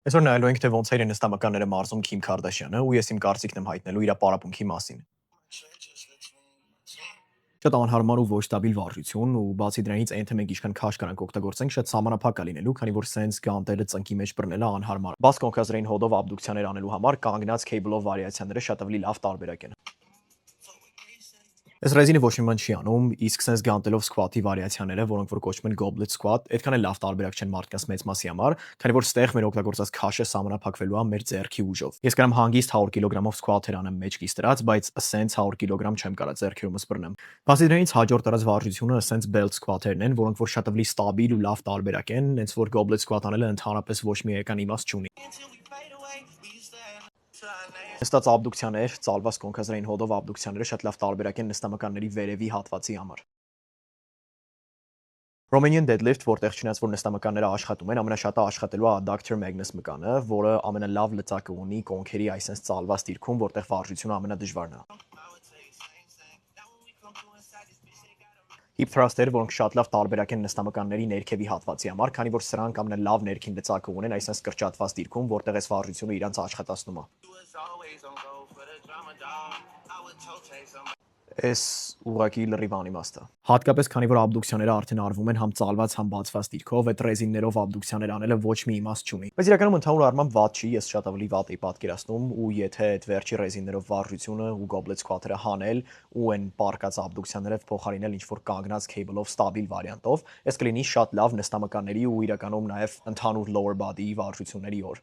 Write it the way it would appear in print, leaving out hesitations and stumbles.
Այսօր նայելու ենք, թե ոնց է իր նստամականները մարզում Քիմ Քարդաշյանը ու ես իմ կարծիքն եմ հայտնելու իր պարապմունքի մասին։ Շատ անհարմար ու ոչ ստաբիլ վարժություն ու բացի դրանից այնտեղ մենք ինչքան քաշ կարանք օգտագործենք, շատ սահմանափակ է լինելու, քանի որ սենց գանտերը ծնկի մեջ բռնելը անհարմար է։ Բաց կոնկազրային հոդով աբդուկցիաներ անելու համար կանգնած քեյբլով վարիացիաները շատ ավելի լավ տարբերակ են։ Այս ռեզինը ոչ մի բան չի անում, իսկ սենց գանտելով սքվաթի վարիացիաները, որոնք որ կոչվում են goblet squat, այդքան էլ լավ տարբերակ չեն մարդկանց մեծ մասի համար, քանի որ ստեղ մեր օգտագործած քաշը սահմանափակվելու է մեր ձեռքի ուժով։ Ես կարամ հանգիստ 100 կիլոգրամով squat-եր անեմ մեջքից դրած, բայց սենց 100 կիլոգրամ չեմ կարա ձեռքերումս բռնեմ։ Բացի դրանից հաջորդ տարած վարժությունը սենց belt squat-երն են, որոնք որ շատ ավելի ստաբիլ ու լավ տարբերակ են, հենց որ goblet squat անելը ընդհանրապես ոչ մի էական իմաստ չունի։ Նստած աբդուկցիաներ, ծալված կոնկազրային հոդով աբդուկցիաները շատ լավ տարբերակ են նստամականների վերևի հատվածի համար։ Romanian deadlift, որտեղ չնայած որ նստամականները աշխատում են, ամենաշատը աշխատելու է adductor magnus մկանը, որը ամենալավ լծակը ունի կոնքերի այսպես ծալված դիրքում, որտեղ վարժությունը ամենադժվարն է։ Hip thrust-երը, որոնք շատ լավ տարբերակ են նստամականների ներքևի հատվածի համար, քանի որ սրանք ամենալավ ներքին լծակը ունեն այսպես կրճատված դիրքում, որտեղ այս վարժությունը իրանց աշխատացնում է։ Այս ուղղակի լրիվ անիմաստ է։ Հատկապես քանի որ աբդուկցիաները արդեն արվում են համ ծալված, համ բացված դիրքով, այդ ռեզիններով աբդուկցիաներ անելը ոչ մի իմաստ չունի։ Բայց իրականում ընդհանուր առմամբ վատ չի, ես շատ ավելի վատ էի պատկերացնում ու եթե այդ վերջի ռեզիններով վարժությունը ու goblet squat-երը հանել ու այն պարկած աբդուկցիաները փոխարինել ինչ-որ կանգնած cable-ով ստաբիլ վարիանտով, այս կլինի շատ լավ նստամականների ու իրականում նաև ընդհանուր lower body-ի վարժությունների օր։